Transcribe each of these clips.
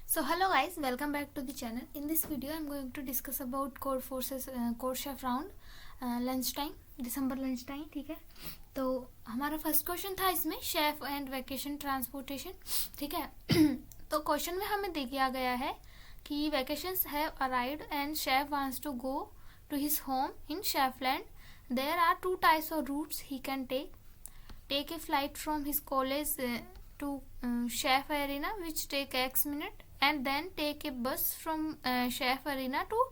So hello guys, welcome back to the channel. In this video I'm going to discuss about Code Forces Code Chef round lunch time, December lunch time. ठीक है, तो हमारा first question था इसमें chef and vacation transportation. ठीक है, तो question में हमें दिया गया है कि vacations have arrived and Chef wants to go to his home in Chefland. There are two types of routes he can take a flight from his college to Chef Arena which take X minute and then take a bus from Chef Arena to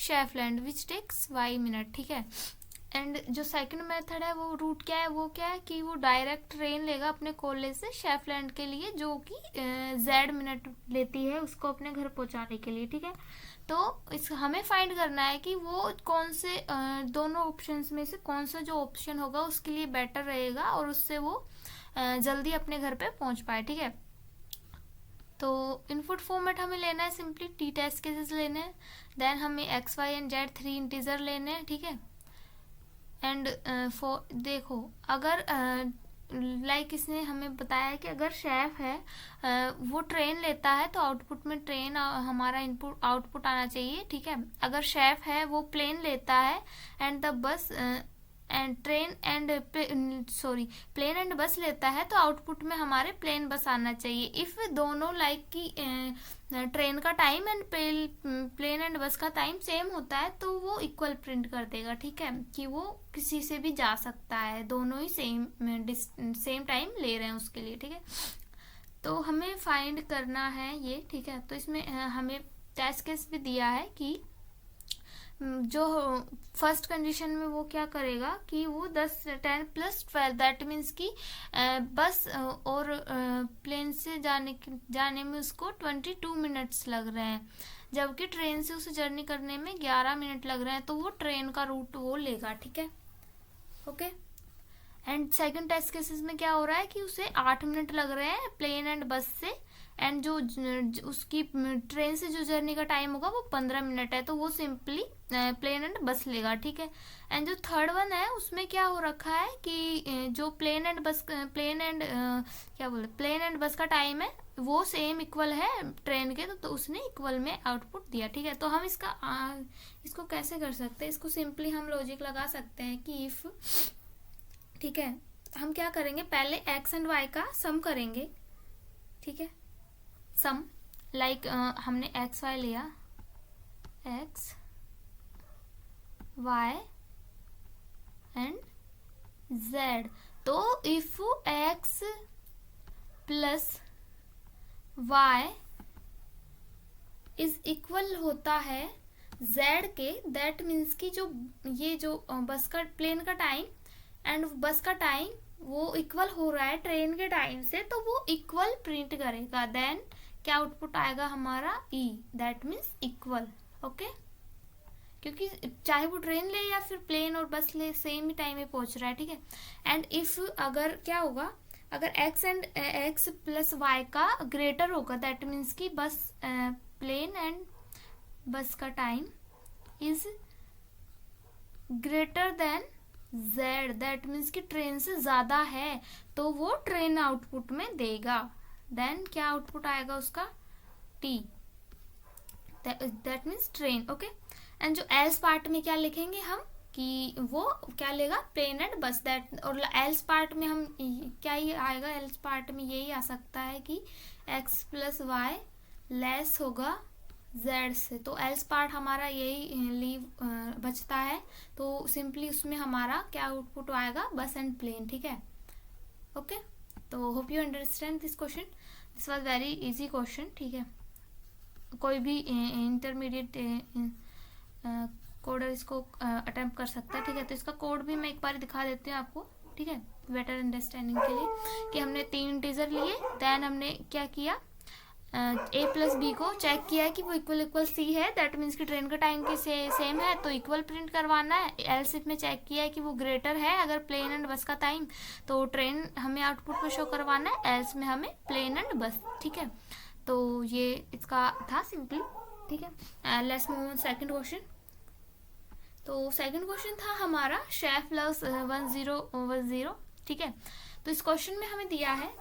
Chefland which takes Y minute. ठीक है, and जो second method है वो root क्या है, वो क्या है कि वो डायरेक्ट ट्रेन लेगा अपने कॉलेज से शेफलैंड के लिए जो कि Z मिनट लेती है उसको अपने घर पहुंचाने के लिए. ठीक है, तो इस हमें फाइंड करना है कि वो कौन से दोनों ऑप्शंस में से कौन सा जो ऑप्शन होगा उसके लिए बेटर रहेगा और उससे वो जल्दी अपने घर पे पहुंच पाए. ठीक है, तो इनपुट फॉर्मेट हमें लेना है, सिंपली टी टेस्ट केसेस लेने हैं, देन हमें X Y and Z 3 integer लेने हैं. ठीक है, एंड देखो अगर लाइक इसने हमें बताया है कि अगर शेफ है वो ट्रेन लेता है तो आउटपुट में ट्रेन हमारा इनपुट आउटपुट आना चाहिए. ठीक है, अगर शेफ है वो प्लेन लेता है and the bus and plane and bus लेता है तो आउटपुट में हमारे प्लेन बस आना चाहिए. इफ दोनों लाइक की ट्रेन का टाइम एंड प्लेन एंड बस का टाइम सेम होता है तो वो इक्वल प्रिंट कर देगा. ठीक है, कि वो किसी से भी जा सकता है, दोनों ही सेम टाइम ले रहे हैं उसके लिए. ठीक है, तो हमें फाइंड करना है ये. ठीक है, तो इसमें हमें टेस्ट केस भी दिया है कि जो फर्स्ट कंडीशन में वो क्या करेगा कि वो 10 प्लस 12 दैट मीन्स कि बस और प्लेन से जाने में उसको 22 मिनट्स लग रहे हैं, जबकि ट्रेन से उसे जर्नी करने में 11 मिनट लग रहे हैं, तो वो ट्रेन का रूट वो लेगा. ठीक है, okay. And second test cases में क्या हो रहा है कि उसे 8 मिनट लग रहे हैं प्लेन एंड बस से, एंड जो उसकी ट्रेन से जो जर्नी का टाइम होगा वो 15 मिनट है, तो वो सिंपली प्लेन एंड बस लेगा. ठीक है, एंड जो थर्ड वन है उसमें क्या हो रखा है कि जो प्लेन एंड बस का टाइम है वो सेम इक्वल है ट्रेन के, तो उसने इक्वल में आउटपुट दिया. ठीक है, तो हम इसको कैसे कर सकते हैं, इसको सिंपली हम लॉजिक लगा सकते हैं कि इफ. ठीक है, हम क्या करेंगे, पहले एक्स एंड वाई का सम करेंगे. ठीक है, सम लाइक हमने एक्स वाई लिया, एक्स वाई एंड जेड, तो if X plus Y is equal होता है जेड के, दैट मीन्स कि जो बस का प्लेन का टाइम एंड बस का टाइम वो इक्वल हो रहा है ट्रेन के टाइम से, तो वो इक्वल प्रिंट करेगा. देन क्या आउटपुट आएगा हमारा ई, दैट मीन्स इक्वल. ओके, क्योंकि चाहे वो ट्रेन ले या फिर प्लेन और बस ले सेम ही टाइम में पहुंच रहा है. ठीक है, एंड इफ अगर क्या होगा, अगर एक्स प्लस वाई का ग्रेटर होगा, दैट मीन्स कि बस प्लेन एंड बस का time is greater than Z, that means कि ट्रेन से ज्यादा है, तो वो ट्रेन आउटपुट में देगा. देन क्या आउटपुट आएगा उसका T, that means train. Okay, and जो एल्स पार्ट में क्या लिखेंगे हम कि वो क्या लेगा, प्लेन एंड बस. दैट और एल्स पार्ट में हम क्या ही आएगा, एल्स पार्ट में यही आ सकता है कि x प्लस वाई लेस होगा Z से, तो एल्स पार्ट हमारा यही लीव बचता है, तो सिंपली उसमें हमारा क्या आउटपुट आएगा, बस एंड प्लेन. ठीक है, ओके. तो hope you understand this question, this was very easy question. ठीक है, कोई भी इंटरमीडिएट कोडर इसको अटेम्प्ट कर सकता है. ठीक है, तो इसका कोड भी मैं एक बार दिखा देती हूँ आपको. ठीक है, बेटर अंडरस्टैंडिंग के लिए कि हमने 3 इंटीजर लिए, देन हमने क्या किया, ए प्लस बी को चेक किया है कि वो इक्वल सी है, दैट मीन्स कि ट्रेन का टाइम के सेम है तो इक्वल प्रिंट करवाना है. एल्स में चेक किया है कि वो ग्रेटर है अगर प्लेन एंड बस का टाइम, तो ट्रेन हमें आउटपुट में शो करवाना है, एल्स में हमें प्लेन एंड बस. ठीक है, तो ये इसका था सिंपली. ठीक है, let's move on second question. तो सेकंड क्वेश्चन था हमारा शेफ लव्स 1010. ठीक है, तो इस क्वेश्चन में हमें दिया है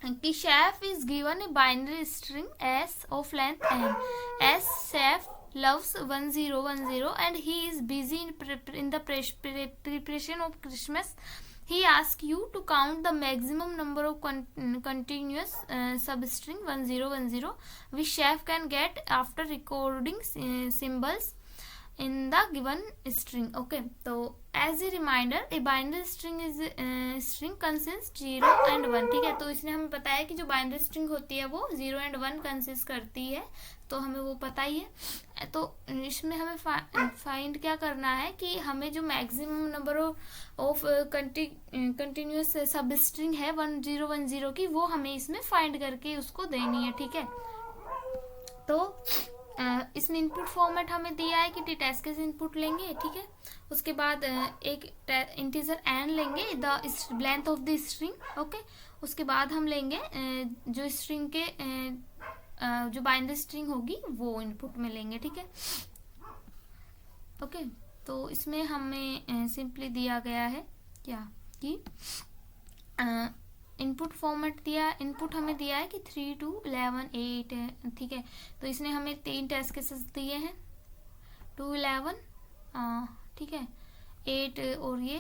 कि chef is given a binary string S of length n S chef loves 1010 and he is busy in the preparation of Christmas. He asks you to count the maximum number of continuous substring 1010 which chef can get after recording symbols in the given string. Okay, so as a reminder a binary string is string consists 0 and 1. ठीक है, तो इसने हमें बताया कि जो binary string होती है वो 0 and 1 कंसिस्ट करती है, तो हमें वो पता ही है। तो इसमें हमें फाइंड क्या करना है कि हमें जो मैक्सिमम नंबर ऑफ कंटिन्यूस सब स्ट्रिंग है 1010 की, वो हमें इसमें फाइंड करके उसको देनी है। ठीक है, तो इसमें इनपुट फॉर्मेट हमें दिया है कि टेस्ट केस इनपुट लेंगे। ठीक है, उसके बाद एक इंटीजर n लेंगे the length of the string. Okay, उसके बाद हम लेंगे जो स्ट्रिंग के जो बाइनरी स्ट्रिंग होगी वो इनपुट में लेंगे। ठीक है, ओके, तो इसमें हमें सिंपली दिया गया है क्या कि इनपुट फॉर्मेट दिया, इनपुट हमें दिया है कि 3 2 11 8 है। ठीक है, तो इसने हमें 3 टेस्ट केसेस दिए हैं, 2 11 ठीक है 8 और ये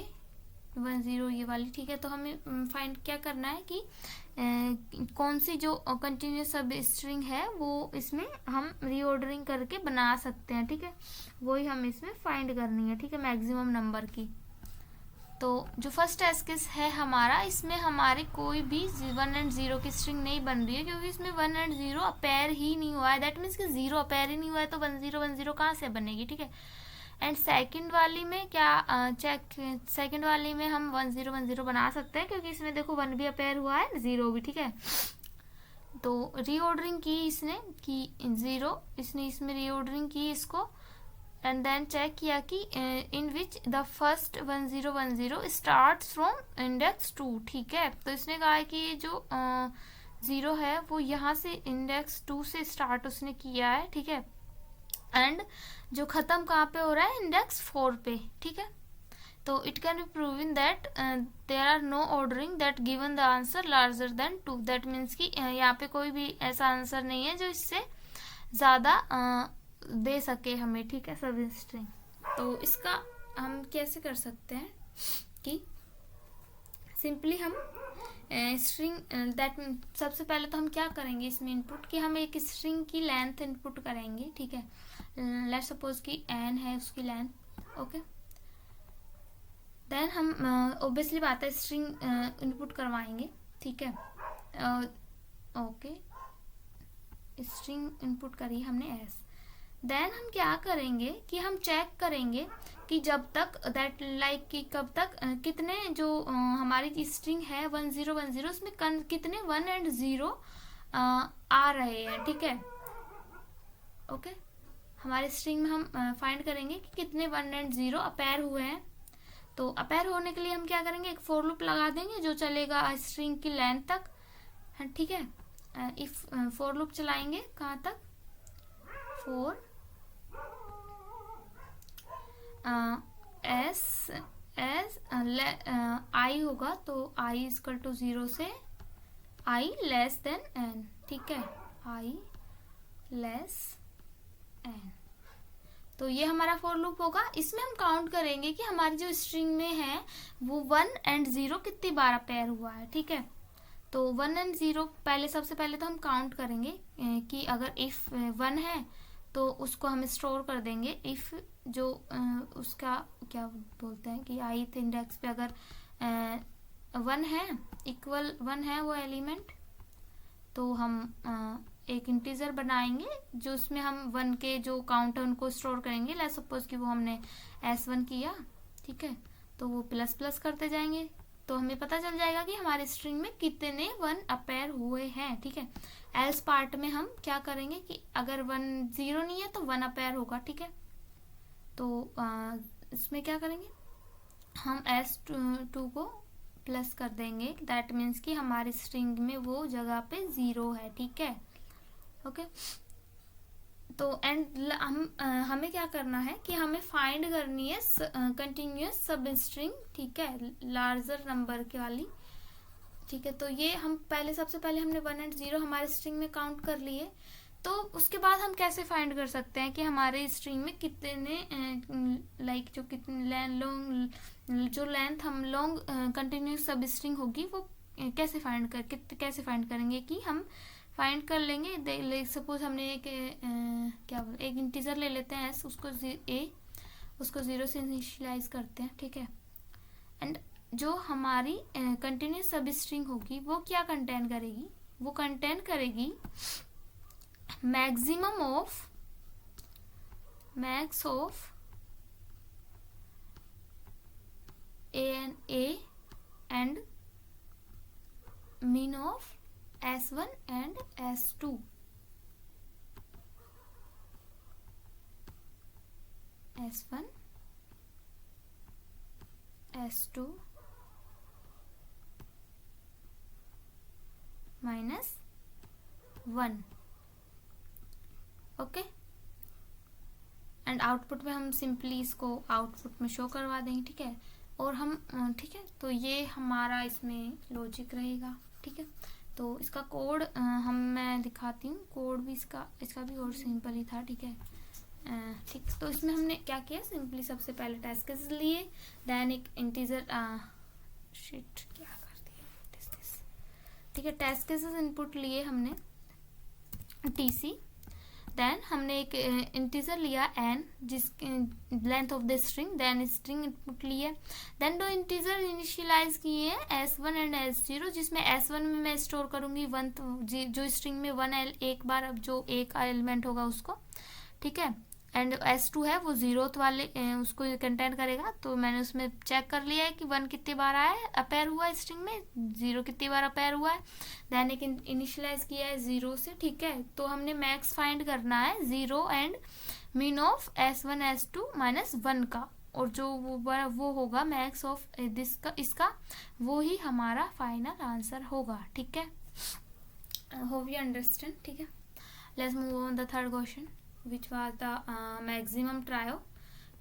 10 ये वाली। ठीक है, तो हमें फाइंड क्या करना है कि कौन सी जो कंटिन्यूस सब स्ट्रिंग है वो इसमें हम रीऑर्डरिंग करके बना सकते हैं। ठीक है, वही हम इसमें फाइंड करनी है। ठीक है, मैक्सिमम नंबर की। तो जो फर्स्ट टेस्ट केस है हमारा, इसमें हमारी कोई भी 1 and 0 की स्ट्रिंग नहीं बन रही है, क्योंकि इसमें 1 and 0 अपेयर ही नहीं हुआ है। दैट मीन्स कि 0 अपेयर ही नहीं हुआ है, तो 10 कहाँ से बनेगी। ठीक है, एंड सेकंड वाली में क्या सेकंड वाली में हम 1010 बना सकते हैं, क्योंकि इसमें देखो 1 भी अपेयर हुआ है 0 भी। ठीक है, तो रीऑर्डरिंग की इसने कि 0, इसने इसमें रीऑर्डरिंग की इसको, एंड देन चेक किया कि in which the first 1010 starts from index 2। ठीक है, तो इसने कहा है कि ये जो 0 है वो यहाँ से इंडेक्स 2 से स्टार्ट उसने किया है। ठीक है, एंड जो खत्म कहाँ पे हो रहा है, इंडेक्स 4 पे। ठीक है, तो it can be proven that there are no ordering that given the answer larger than 2। That means कि यहाँ पे कोई भी ऐसा आंसर नहीं है जो इससे ज़्यादा दे सके हमें। ठीक है, सब स्ट्रिंग। तो इसका हम कैसे कर सकते हैं कि सिंपली हम स्ट्रिंग दैट सबसे पहले तो हम क्या करेंगे इसमें इनपुट कि हम एक स्ट्रिंग की लेंथ इनपुट करेंगे। ठीक है, लेट्स सपोज कि n है उसकी लेंथ। ओके, देन हम ऑब्वियसली बात है स्ट्रिंग इनपुट करवाएंगे। ठीक है, ओके, स्ट्रिंग इनपुट करी हमने s। देन हम क्या करेंगे कि हम चेक करेंगे कि जब तक दैट लाइक कि कब तक कितने जो हमारी स्ट्रिंग है 1010 उसमें कितने 1 and 0 आ रहे हैं। ठीक है, ओके, हमारे स्ट्रिंग में हम फाइंड करेंगे कि कितने 1 and 0 अपेयर हुए हैं। तो अपेयर होने के लिए हम क्या करेंगे, एक फॉर लूप लगा देंगे जो चलेगा स्ट्रिंग की लेंथ तक। ठीक है, इफ फॉर लूप चलाएंगे कहाँ तक, फॉर एस आई होगा तो i इक्वल टू 0 से i लेस देन n। ठीक है, i लेस n, तो ये हमारा फॉर लूप होगा। इसमें हम काउंट करेंगे कि हमारी जो स्ट्रिंग में है वो 1 and 0 कितनी बार अपेयर हुआ है। ठीक है, तो 1 and 0 सबसे पहले तो हम काउंट करेंगे कि अगर इफ 1 है तो उसको हम स्टोर कर देंगे। इफ जो उसका क्या बोलते हैं कि ith इंडेक्स पे अगर 1 है, इक्वल 1 है वो एलिमेंट, तो हम एक इंटीजर बनाएंगे जो उसमें हम 1 के जो काउंट है उनको स्टोर करेंगे। लेट्स सपोज कि वो हमने s1 किया। ठीक है, तो वो प्लस प्लस करते जाएंगे, तो हमें पता चल जाएगा कि हमारे स्ट्रिंग में कितने 1 अपेयर हुए हैं। ठीक है, एल्स पार्ट में हम क्या करेंगे कि अगर 1 0 नहीं है तो 1 अपेयर होगा। ठीक है, तो इसमें क्या करेंगे, हम s2 को प्लस कर देंगे। दैट मीन्स कि हमारी स्ट्रिंग में वो जगह पे 0 है। ठीक है, ओके, तो एंड हमें क्या करना है कि हमें फाइंड करनी है कंटिन्यूअस सब स्ट्रिंग। ठीक है, लार्जर नंबर के वाली ठीक है। तो ये हम पहले सबसे पहले हमने 1 एंड 0 हमारे स्ट्रिंग में काउंट कर लिए। तो उसके बाद हम कैसे फाइंड कर सकते हैं कि हमारे स्ट्रिंग में कितने लाइक जो कितने लॉन्ग जो लेंथ हम लॉन्ग कंटिन्यूस सब स्ट्रिंग होगी वो कैसे फाइंड करेंगे कि हम फाइंड कर लेंगे। सपोज हमने एक एक इंटीजर ले लेते हैं एस, उसको 0 से इनिशियलाइज करते हैं, ठीक है। एंड जो हमारी कंटिन्यूस सब स्ट्रिंग होगी वो क्या कंटेन करेगी, वो कंटेन करेगी maximum of A and mean of S1 and S2। S1 S2 minus 1, okay. And output में हम सिंपली इसको आउटपुट में शो करवा देंगे, ठीक है। और हम ठीक है, तो ये हमारा इसमें लॉजिक रहेगा, ठीक है। तो इसका कोड मैं दिखाती हूँ। कोड भी इसका भी और सिंपल ही था, ठीक है। ठीक, तो इसमें हमने क्या किया, सिंपली सबसे पहले टेस्ट केसेस लिए, देन एक इंटीजर शिट क्या कर दिया दिस, ठीक है। टेस्ट केसेस इनपुट लिए हमने TC, देन हमने एक इंटीजर लिया n जिसके length of the string, then string input लिए, देन दो इंटीजर इनिशियलाइज किए हैं S1 एंड S0, जिसमें S1 में मैं स्टोर करूंगी 1, जो स्ट्रिंग में 1 एक बार अब जो एक एलिमेंट होगा उसको, ठीक है। एंड S2 है वो 0th वाले उसको कंटेन करेगा। तो मैंने उसमें चेक कर लिया है कि 1 कितनी बार आया है अपेयर हुआ है स्ट्रिंग में, 0 कितनी बार अपेयर हुआ है, देन एक इनिशियलाइज किया है 0 से, ठीक है। तो हमने मैक्स फाइंड करना है 0 and mean of S1 S2 minus 1 का, और जो वो होगा मैक्स ऑफ इसका वो ही हमारा फाइनल आंसर होगा, ठीक है। होप यू अंडरस्टैंड, ठीक है। Let's move on the third question which was the maximum trio,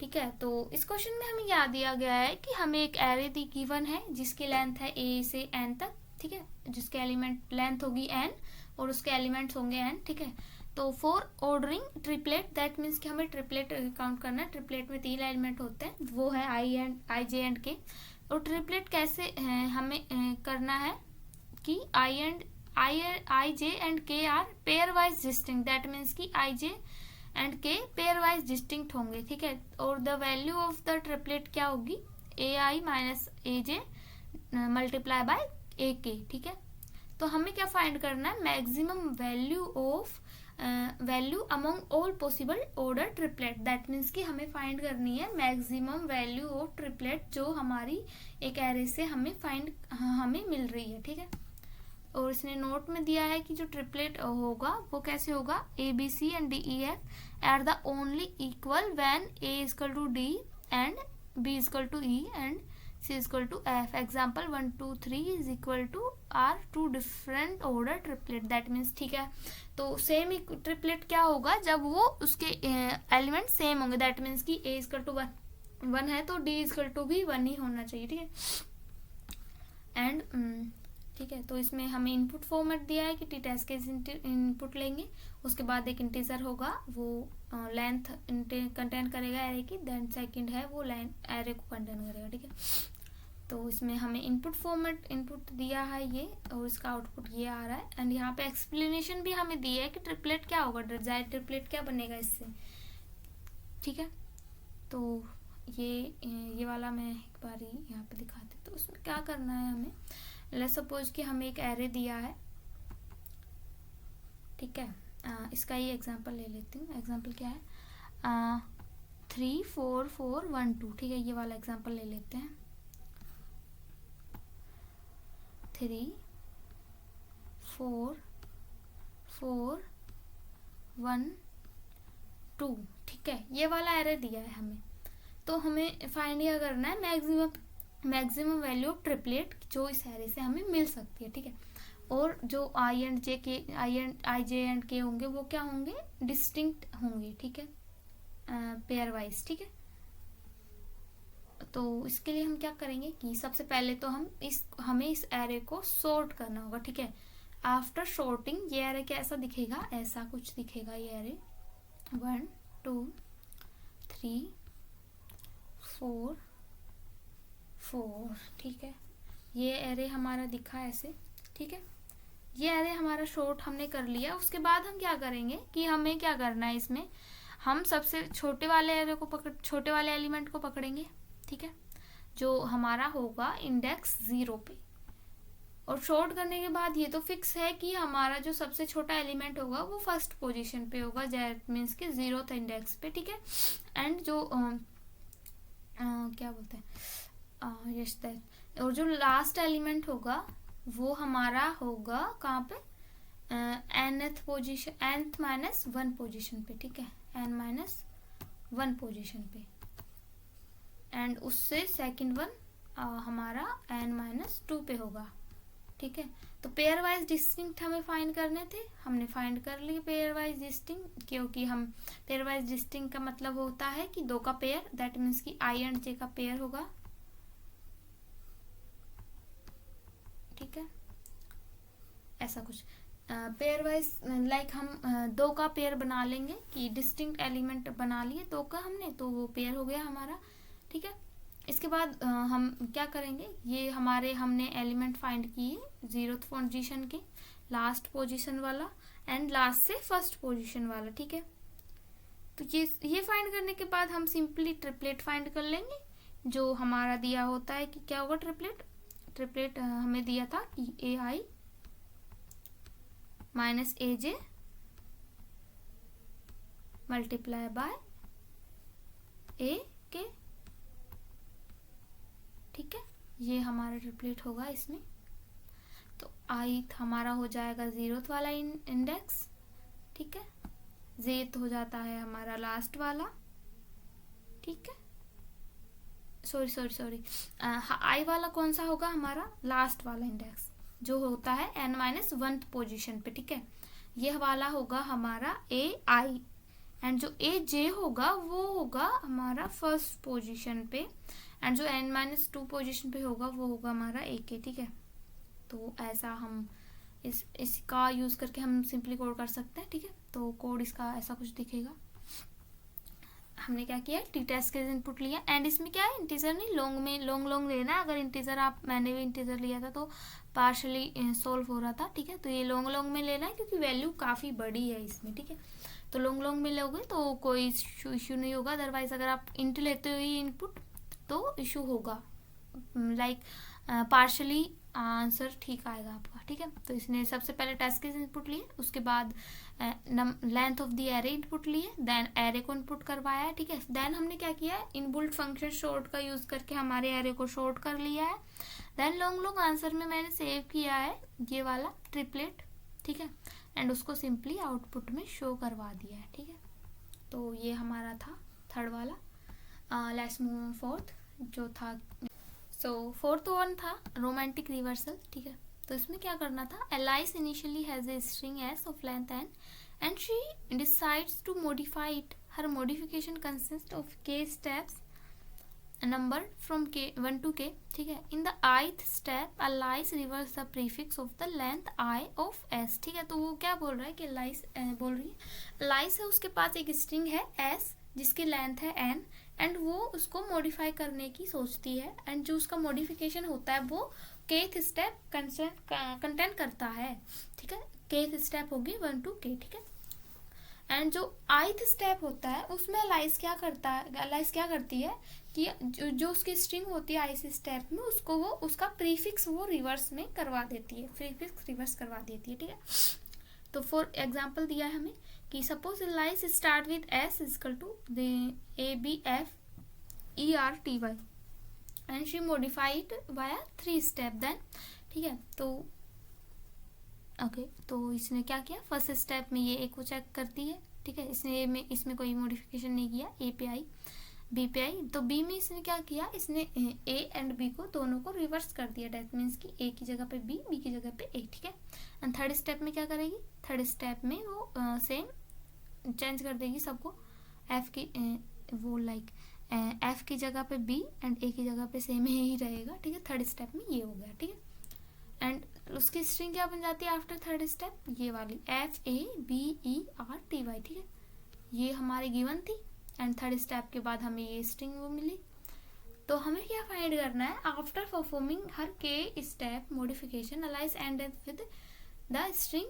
ठीक है। तो इस क्वेश्चन में हमें क्या दिया गया है कि हमें एक एरे दी गिवन है जिसकी लेंथ है A से N तक, ठीक है, जिसके एलिमेंट लेंथ होगी N और उसके एलिमेंट्स होंगे N, ठीक है। तो for ordering triplet, that means कि हमें ट्रिपलेट काउंट करना है। ट्रिपलेट में 3 एलिमेंट होते हैं, वो है I J एंड K। और ट्रिपलेट कैसे हमें करना है कि I J and K are pairwise distinct, that means कि I J and K pairwise distinct होंगे, ठीक है। और the value of the triplet क्या होगी, AI minus AJ multiply by AK, ठीक है। तो हमें क्या फाइंड करना है, maximum value among all possible order triplet, that means कि हमें फाइंड करनी है मैक्सिमम वैल्यू ऑफ ट्रिपलेट जो हमारी एक एरे से हमें मिल रही है, ठीक है। और इसने नोट में दिया है कि जो ट्रिपलेट होगा वो कैसे होगा, ABC and DEF are the only equal when A is equal to D and B is equal to E and C is equal to F। Example 1 2 3 is equal to are 2 different order triplet, that means, ठीक है। तो same triplet क्या होगा जब वो उसके element same होंगे, that means कि A is equal to 1 है तो D is equal to भी 1 ही होना चाहिए, ठीक है। एंड ठीक है, तो इसमें हमें इनपुट फॉर्मेट दिया है कि टी टेस्ट के इनपुट लेंगे, उसके बाद एक इंटीजर होगा वो लेंथ कंटेन करेगा एरे की, देन सेकंड है वो एरे को कंटेन करेगा, ठीक है। तो इसमें हमें इनपुट फॉर्मेट इनपुट दिया है ये, और इसका आउटपुट ये आ रहा है। एंड यहाँ पे एक्सप्लेनेशन भी हमें दिया है कि ट्रिपलेट क्या होगा, डिजायर्ड ट्रिपलेट क्या बनेगा इससे, ठीक है। तो ये वाला मैं एक बार यहाँ पे दिखाती, तो उसमें क्या करना है हमें, लेट्स सपोज कि हमें एक एरे दिया है, ठीक है। इसका ही एग्जांपल ले लेती हूँ। एग्जांपल क्या है, 3 4 4 1 2, ठीक है। ये वाला एग्जांपल ले लेते हैं, 3 4 4 1 2, ठीक है। ये वाला एरे दिया है हमें, तो हमें फाइंड क्या करना है, मैक्सिमम वैल्यू ऑफ ट्रिपलेट जो इस एरे से हमें मिल सकती है, ठीक है। और जो I J एंड K होंगे वो क्या होंगे, डिस्टिंक्ट होंगे, ठीक है, पेयर वाइज, ठीक है। तो इसके लिए हम क्या करेंगे कि सबसे पहले तो हमें इस एरे को सॉर्ट करना होगा, ठीक है। आफ्टर सॉर्टिंग ये एरे कैसा दिखेगा, ऐसा कुछ दिखेगा ये एरे। 1 2 3 4 4, ठीक है। ये एरे हमारा दिखा ऐसे, ठीक है। ये एरे हमारा शॉर्ट हमने कर लिया। उसके बाद हम क्या करेंगे कि हमें क्या करना है, इसमें हम सबसे छोटे वाले एरे को छोटे वाले एलिमेंट को पकड़ेंगे, ठीक है, जो हमारा होगा इंडेक्स 0 पे। और शॉर्ट करने के बाद ये तो फिक्स है कि हमारा जो सबसे छोटा एलिमेंट होगा वो फर्स्ट पोजीशन पे होगा, दैट मीन्स कि 0th इंडेक्स पे, ठीक है। एंड जो क्या बोलते हैं, यस दैट, और जो लास्ट एलिमेंट होगा वो हमारा होगा कहाँ पे, nth पोजीशन, n-1 पोजीशन पे, ठीक है, n-1 पोजीशन पे। एंड उससे सेकंड वन हमारा n-2 पे होगा, ठीक है। तो पेयर वाइज डिस्टिंक्ट हमें फाइंड करने थे, हमने फाइंड कर लिए पेयर वाइज डिस्टिंक्ट, क्योंकि हम पेयर वाइज डिस्टिंक्ट का मतलब होता है कि 2 का पेयर, दैट मीन्स कि i एंड j का पेयर होगा, ठीक है। ऐसा कुछ पेयर वाइज लाइक हम 2 का पेयर बना लेंगे कि डिस्टिंक्ट एलिमेंट बना लिए 2 का हमने, तो वो पेयर हो गया हमारा, ठीक है। इसके बाद हम क्या करेंगे, ये हमारे हमने एलिमेंट फाइंड किए 0th पोजीशन के, लास्ट पोजीशन वाला एंड लास्ट से फर्स्ट पोजीशन वाला, ठीक है। तो ये फाइंड करने के बाद हम सिंपली ट्रिपलेट फाइंड कर लेंगे, जो हमारा दिया होता है कि क्या होगा, ट्रिपलेट हमें दिया था कि AI minus AJ multiply by AK, ठीक है। ये हमारा ट्रिपलेट होगा इसमें। तो ith हमारा हो जाएगा 0th वाला इंडेक्स, ठीक है। jth हो जाता है हमारा लास्ट वाला, ठीक है। सॉरी i वाला कौन सा होगा, हमारा लास्ट वाला इंडेक्स जो होता है n-1 पोजीशन पे, ठीक है। यह वाला होगा हमारा AI एंड जो AJ होगा वो होगा हमारा फर्स्ट पोजीशन पे, एंड जो n-2 पोजीशन पे होगा वो होगा हमारा AK, ठीक है। तो ऐसा हम इसका यूज करके हम सिंपली कोड कर सकते हैं, ठीक है। तो कोड इसका ऐसा कुछ दिखेगा। हमने क्या किया, t-test के इनपुट लिया, एंड इसमें क्या है, इंटीजर नहीं, लॉन्ग लेना है। अगर इंटीजर मैंने भी इंटीजर लिया था तो पार्शली सोल्व हो रहा था, ठीक है। तो ये लॉन्ग में लेना है क्योंकि वैल्यू काफ़ी बड़ी है इसमें, ठीक है। तो लॉन्ग में लोगे तो कोई इशू नहीं होगा, अदरवाइज अगर आप इंट लेते हो ये इनपुट तो इशू होगा, लाइक पार्शली आंसर ठीक आएगा आपका, ठीक है। तो इसने सबसे पहले टेस्ट केस इनपुट लिए, उसके बाद length of the array input लिए, देन एरे को इनपुट करवाया है, ठीक है। देन हमने क्या किया है, इनबिल्ट फंक्शन शॉर्ट का यूज करके हमारे एरे को शॉर्ट कर लिया है। देन लॉन्ग आंसर में मैंने सेव किया है ये वाला ट्रिपलेट, ठीक है, एंड उसको सिंपली आउटपुट में शो करवा दिया है, ठीक है। तो ये हमारा था थर्ड वाला। लेट्स मूव फोर्थ, जो था फोर्थ वन था रोमांटिक रिवर्सल, ठीक है। तो इसमें क्या करना था, Alice initially has a string S of length n and she decides to modify it. हर modification consist of k steps number from k1 to k, ठीक है। In the ith step Alice reverse the prefix of the length i of s, ठीक है। तो वो क्या बोल रहा है कि एलाइस बोल रही है, एलाइस है उसके पास एक स्ट्रिंग है s जिसकी लेंथ है n, एंड वो उसको मॉडिफाई करने की सोचती है, एंड जो उसका मॉडिफिकेशन होता है वो kth स्टेप कंटेंट करता है, ठीक है। kth स्टेप होगी 1 to k, ठीक है। एंड जो ith स्टेप होता है उसमें एलाइस क्या करती है कि जो उसकी स्ट्रिंग होती है ith स्टेप में, उसको वो उसका प्रीफिक्स वो रिवर्स में करवा देती है, प्रीफिक्स रिवर्स करवा देती है, ठीक है। तो फॉर एग्जांपल दिया है हमें कि suppose Alice start with s equal to ABF ERTY and she modified via 3 step, then, ठीक है। तो ओके, तो इसने क्या किया, फर्स्ट स्टेप में ये ए को चेक करती है, ठीक है। इसमें कोई मॉडिफिकेशन नहीं किया, ए पे आई, बी पे आई। तो बी में इसने क्या किया, इसने ए एंड बी को दोनों को रिवर्स कर दिया, डेट मीन्स कि ए की जगह पे बी, बी की जगह पे ए, ठीक है। एंड थर्ड स्टेप में क्या करेगी, थर्ड स्टेप में वो सेम चेंज कर देगी सबको, एफ की वो लाइक एफ की जगह पे बी एंड ए की जगह पे सेम ही रहेगा, ठीक है। थर्ड स्टेप में ये हो गया, ठीक है। एंड उसकी स्ट्रिंग क्या बन जाती है आफ्टर थर्ड स्टेप, ये वाली F A B E R T Y, ठीक है। ये हमारी गिवन थी एंड थर्ड स्टेप के बाद हमें ये स्ट्रिंग वो मिली। तो हमें क्या फाइंड करना है, आफ्टर परफॉर्मिंग हर के step modification Alice end with the string,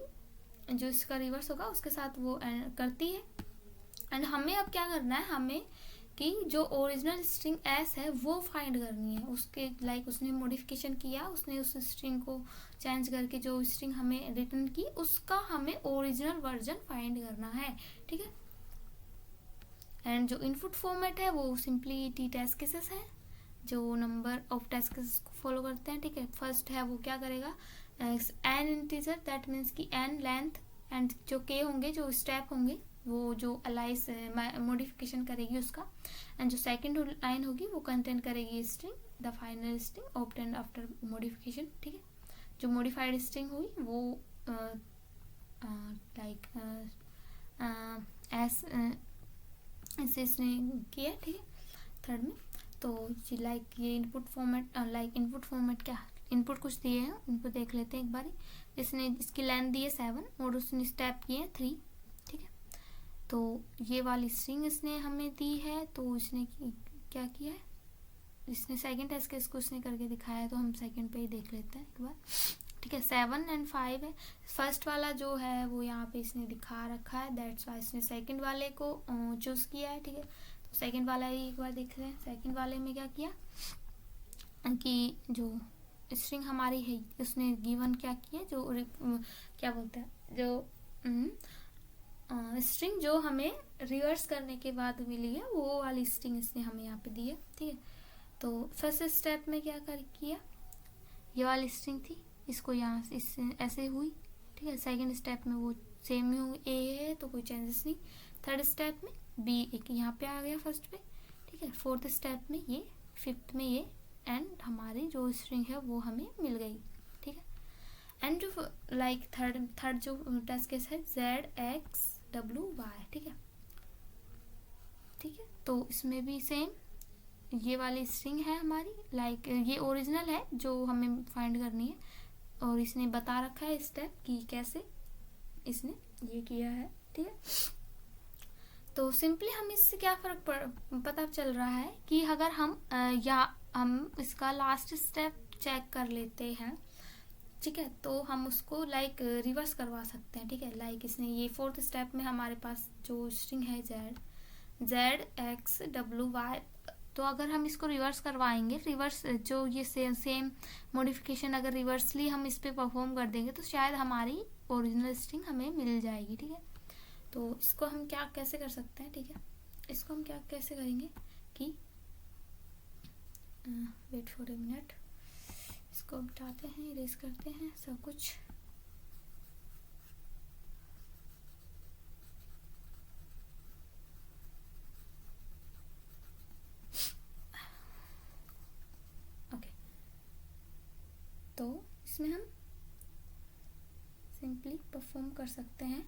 जो इसका रिवर्स होगा उसके साथ वो करती है। एंड हमें अब क्या करना है, हमें कि जो ओरिजिनल स्ट्रिंग एस है वो फाइंड करनी है, उसके लाइक उसने मॉडिफिकेशन किया, उसने उस स्ट्रिंग को चेंज करके जो स्ट्रिंग हमें रिटर्न की उसका हमें ओरिजिनल वर्जन फाइंड करना है, ठीक है। एंड जो इनपुट फॉर्मेट है वो सिंपली टी टेस्ट केसेस है, जो नंबर ऑफ टेस्ट केसेस को फॉलो करते हैं, ठीक है। फर्स्ट है वो क्या करेगा, एन इंटीजर दैट मीन्स कि एन लेंथ एंड जो के होंगे, जो स्टेप होंगे वो जो अलाइज मॉडिफिकेशन करेगी उसका, एंड जो सेकंड लाइन होगी वो कंटेंट करेगी string the final string obtained after modification, ठीक है। जो मॉडिफाइड स्ट्रिंग हुई वो लाइक ऐसे इसने किया, ठीक है, थर्ड में। तो लाइक ये input format, like input format क्या, इनपुट कुछ दिए हैं उनको देख लेते हैं एक बार। इसने इसकी लेंथ दी है 7 और उसने स्टेप किए हैं 3, ठीक है। तो ये वाली स्ट्रिंग इसने हमें दी है, तो इसने क्या किया है, इसने सेकंड टेस्ट केस को इसने करके दिखाया है, तो हम सेकंड पे ही देख लेते हैं एक बार, ठीक है। 7 एंड 5 है, फर्स्ट वाला जो है वो यहाँ पे इसने दिखा रखा है, दैट्स वाई इसने सेकंड वाले को चूज किया है, ठीक है। तो सेकंड वाला ही एक बार देख रहे हैं, सेकंड वाले में क्या किया कि जो स्ट्रिंग हमारी है उसने गिवन क्या किया, जो क्या बोलते हैं, जो स्ट्रिंग जो हमें रिवर्स करने के बाद मिली है वो वाली स्ट्रिंग इसने हमें यहाँ पे दी है, ठीक है। तो फर्स्ट स्टेप में क्या किया, ये वाली स्ट्रिंग थी, इसको यहाँ से इससे ऐसे हुई, ठीक है। सेकंड स्टेप में वो सेम ही ए है तो कोई चेंजेस नहीं। थर्ड स्टेप में बी एक यहाँ पे आ गया फर्स्ट पे, ठीक है। फोर्थ स्टेप में ये, फिफ्थ में ये, एंड हमारी जो स्ट्रिंग है वो हमें मिल गई, ठीक है। एंड जो लाइक थर्ड जो टेस्ट केस है ZXWY, ठीक है, ठीक है। तो इसमें भी सेम ये वाली स्ट्रिंग है हमारी, लाइक ये ओरिजिनल है जो हमें फाइंड करनी है, और इसने बता रखा है स्टेप कि कैसे इसने ये किया है, ठीक है। तो सिंपली हम इससे क्या फर्क पता चल रहा है कि अगर हम इसका लास्ट स्टेप चेक कर लेते हैं, ठीक है, तो हम उसको लाइक रिवर्स करवा सकते हैं, ठीक है। लाइक इसने ये फोर्थ स्टेप में हमारे पास जो स्ट्रिंग है ZXWY, तो अगर हम इसको रिवर्स करवाएंगे, रिवर्स जो ये सेम मॉडिफिकेशन अगर रिवर्सली हम इस पे परफॉर्म कर देंगे तो शायद हमारी ओरिजिनल स्ट्रिंग हमें मिल जाएगी, ठीक है। तो इसको हम क्या कैसे कर सकते हैं, ठीक है, इसको हम क्या कैसे करेंगे कि वेट फॉर ए मिनट, इसको हटाते हैं, इरेज करते हैं सब कुछ। ओके, तो इसमें हम सिंपली परफॉर्म कर सकते हैं,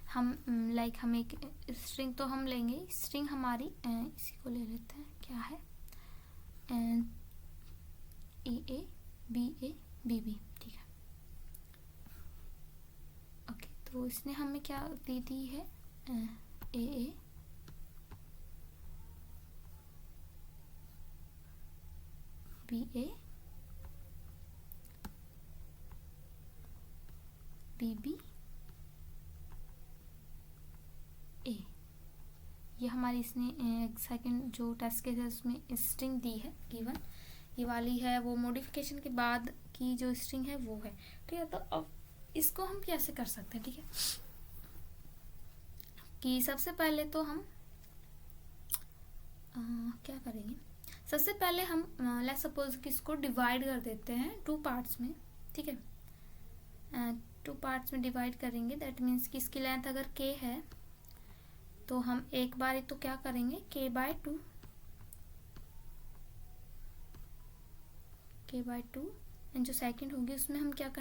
हम लाइक हम एक स्ट्रिंग तो हम लेंगे, स्ट्रिंग हमारी इसी को ले लेते हैं, क्या है AA BA BB, ठीक है। ओके, तो इसने हमें क्या दी है AA BA BB A, ये हमारी इसने सेकंड जो टेस्ट केस है उसमें स्ट्रिंग दी है गिवन, ये वाली है वो मॉडिफिकेशन के बाद की जो स्ट्रिंग है वो है, ठीक है। तो अब इसको हम कैसे कर सकते हैं, ठीक है, कि सबसे पहले तो हम क्या करेंगे, सबसे पहले हम लेट्स सपोज कि इसको डिवाइड कर देते हैं 2 पार्ट्स में, ठीक है। 2 पार्ट्स में डिवाइड करेंगे, दैट मीन्स कि इसकी लेंथ अगर k है तो हम एक बार तो क्या करेंगे k/2 एंड जो सेकंड होगी उसमें हम क्या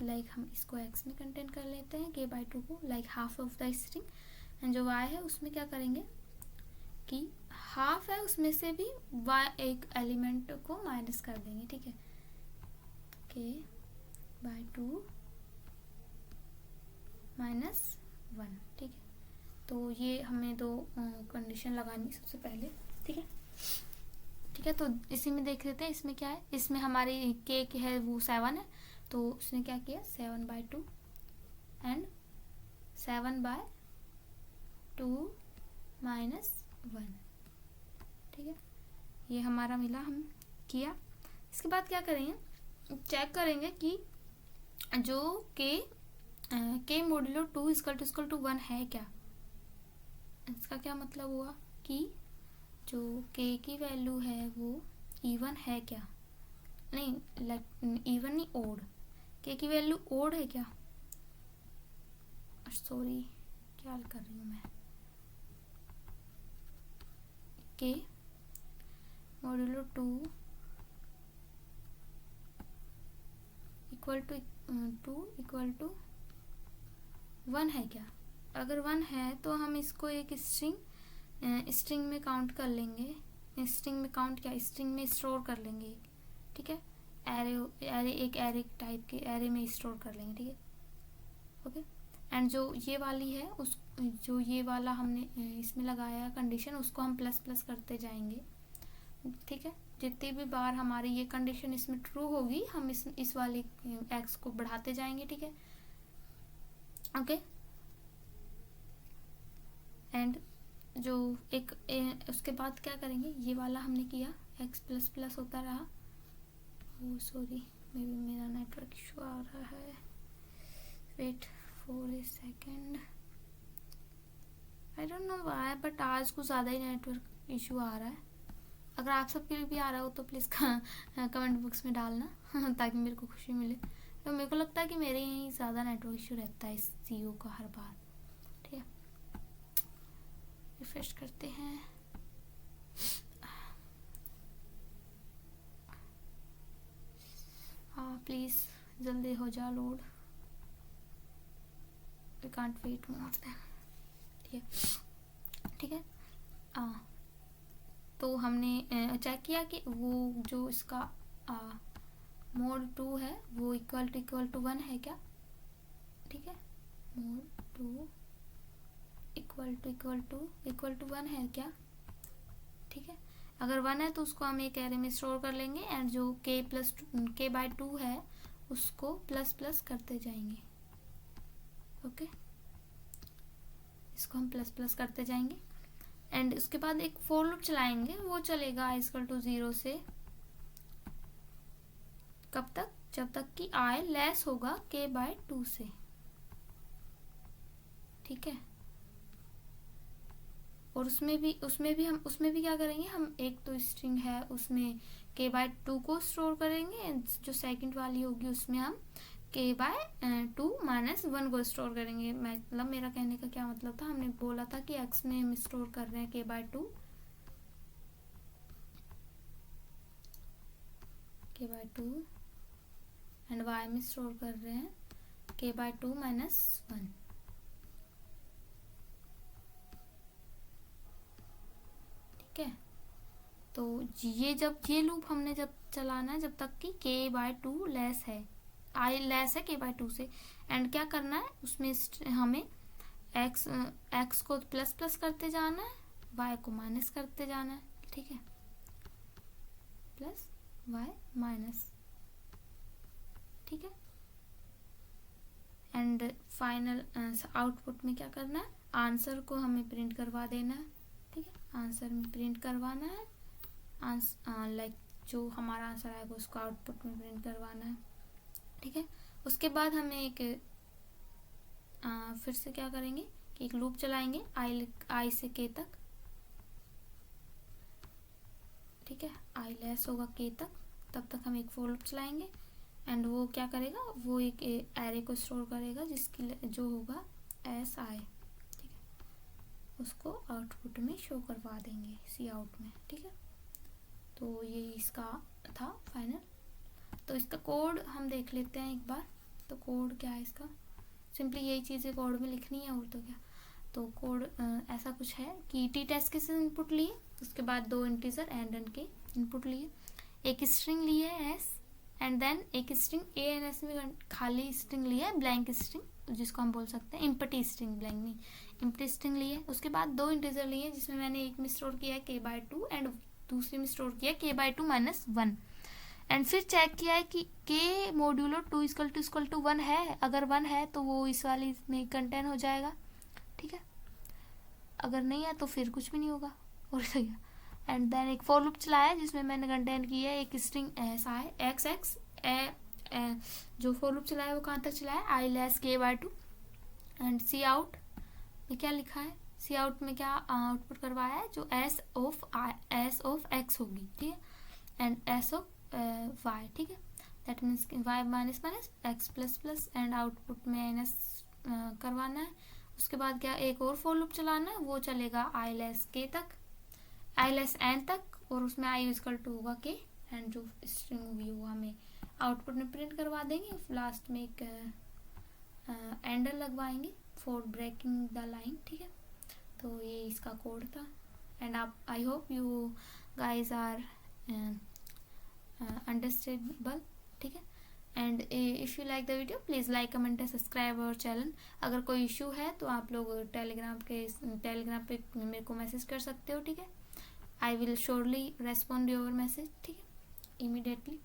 लाइक हम इसको x में कंटेंट कर लेते हैं k/2 को, like half of the string, and जो y है उसमें क्या करेंगे कि हाफ है उसमें से भी एक एलिमेंट को माइनस कर देंगे, ठीक है, k/2 -1, ठीक है। तो ये हमें दो कंडीशन लगानी सबसे पहले, ठीक है, ठीक है। तो इसी में देख लेते हैं इसमें क्या है। इसमें हमारी k है वो 7 है, तो उसने क्या किया 7/2 एंड 7/2 -1, ठीक है, ये हमारा मिला, हम किया। इसके बाद क्या करेंगे, चेक करेंगे कि जो k मोडुलो 2 इक्वल टू 1 है क्या। इसका क्या मतलब हुआ कि जो k की वैल्यू है वो इवन है क्या, नहीं इवन नहीं ओड, k की वैल्यू ओड है क्या, सॉरी क्या कर रही हूँ मैं, k मोडुलो 2 इक्वल टू 1 है क्या। अगर 1 है तो हम इसको एक स्ट्रिंग में काउंट कर लेंगे। स्ट्रिंग में काउंट क्या, स्ट्रिंग में स्टोर कर लेंगे, ठीक है, एरे टाइप के एरे में स्टोर कर लेंगे, ठीक है, ओके। एंड जो ये वाली है जो ये वाला हमने इसमें लगाया कंडीशन, उसको हम प्लस प्लस करते जाएंगे, ठीक है। जितनी भी बार हमारी ये कंडीशन इसमें ट्रू होगी हम इस वाले एक्स को बढ़ाते जाएंगे, ठीक है, ओके। एंड जो उसके बाद क्या करेंगे, ये वाला हमने किया एक्स प्लस प्लस होता रहा, ओ सॉरी मे बी मेरा नेटवर्क इशू आ रहा है, wait for a second, I don't know why but आज कुछ ज़्यादा ही नेटवर्क इशू आ रहा है। अगर आप सबके लिए भी आ रहा हो तो प्लीज़ कमेंट बॉक्स में डालना ताकि मेरे को खुशी मिले। तो मेरे को लगता है कि मेरे यहीं ज़्यादा नेटवर्क इशू रहता है इस जियो का हर बार, ठीक है। रिफ्रेश करते हैं, हाँ प्लीज़ जल्दी हो जा लोड, we can't wait more than, ठीक है, ठीक है। तो हमने चेक किया कि वो जो इसका मोड 2 है वो इक्वल टू 1 है क्या, ठीक है, मोड 2 इक्वल टू 1 है क्या, ठीक है। अगर 1 है तो उसको हम एक एरे में स्टोर कर लेंगे एंड जो k/2 है उसको प्लस प्लस करते जाएंगे, ओके, इसको हम प्लस प्लस करते जाएंगे। एंड उसके बाद एक फॉर लूप चलाएंगे, वो चलेगा i इक्वल टू 0 से कब तक, जब तक कि i लेस होगा k/2 से, ठीक है। और उसमें भी क्या करेंगे, हम एक तो स्ट्रिंग है उसमें k/2 को स्टोर करेंगे, जो सेकंड वाली होगी उसमें हम k/2 -1 को स्टोर करेंगे। मतलब मेरा कहने का क्या मतलब था, हमने बोला था कि x में हम स्टोर कर रहे हैं k/2 एंड y में स्टोर कर रहे हैं k/2 -1, ठीक है। तो ये लूप हमने जब चलाना है जब तक कि k/2 लेस है, i लेस है k/2 से। एंड क्या करना है उसमें हमें x को प्लस प्लस करते जाना है, y को माइनस करते जाना है, ठीक है, प्लस y माइनस, ठीक है। एंड फाइनल आउटपुट में क्या करना है, आंसर को हमें प्रिंट करवा देना है, ठीक है, आंसर में प्रिंट करवाना है, लाइक जो हमारा आंसर आएगा उसको आउटपुट में प्रिंट करवाना है, ठीक है। उसके बाद हमें एक फिर से क्या करेंगे कि एक लूप चलाएंगे i से k तक, ठीक है, i लेस होगा k तक, तब तक हम एक फॉर लूप चलाएंगे एंड वो क्या करेगा, वो एक एरे को स्टोर करेगा जिसकी जो होगा si, ठीक है, उसको आउटपुट में शो करवा देंगे सी आउट में, ठीक है। तो ये इसका था फाइनल। तो इसका कोड हम देख लेते हैं एक बार। तो कोड क्या है इसका, सिंपली यही चीज़ें कोड में लिखनी है और तो क्या। तो कोड ऐसा कुछ है कि टी टेस्ट केसेस इनपुट लिए, उसके बाद 2 इंटीजर एंड एन के इनपुट लिए, एक स्ट्रिंग लिए एस, एंड देन एक स्ट्रिंग ए एन एस में खाली स्ट्रिंग लिया है, ब्लैंक स्ट्रिंग जिसको हम बोल सकते हैं इम्पटी स्ट्रिंग, ब्लैंक नहीं इम्पटी स्ट्रिंग लिए। उसके बाद 2 इंटीजर लिए जिसमें मैंने एक में स्टोर किया है k/2 एंड दूसरे में स्टोर किया k/2 - 1, एंड फिर चेक किया है कि k मोड्यूलो 2 = 1 है। अगर 1 है तो वो इस वाली में कंटेन हो जाएगा, ठीक है। अगर नहीं है तो फिर कुछ भी नहीं होगा और सही है। एंड देन एक फॉर लूप चलाया जिसमें मैंने कंटेन किया है एक स्ट्रिंग ऐसा है x जो फॉर लूप चलाया वो कहाँ तक चलाया i less k/2, and cout में क्या लिखा है, सी आउट में क्या आउटपुट करवाया है, जो s ऑफ x होगी, ठीक है, एंड s ऑफ y, ठीक है, that means y minus x plus plus, and output में माइनस करवाना है। उसके बाद क्या एक और फॉर लूप चलाना है, वो चलेगा i लेस k तक, i लेस n तक, और उसमें i = होगा k, एंड जो स्ट्रिंग होगी वो हमें आउटपुट में प्रिंट करवा देंगे। लास्ट में एक एंडर लगवाएंगे फॉर ब्रेकिंग द लाइन, ठीक है। तो ये इसका कोड था, एंड आप I hope you guys are understandable, ठीक है। And if you like the video please like comment and subscribe our channel. अगर कोई इशू है तो आप लोग टेलीग्राम पे मेरे को मैसेज कर सकते हो, ठीक है। I will surely respond your message, ठीक है, इमीडिएटली।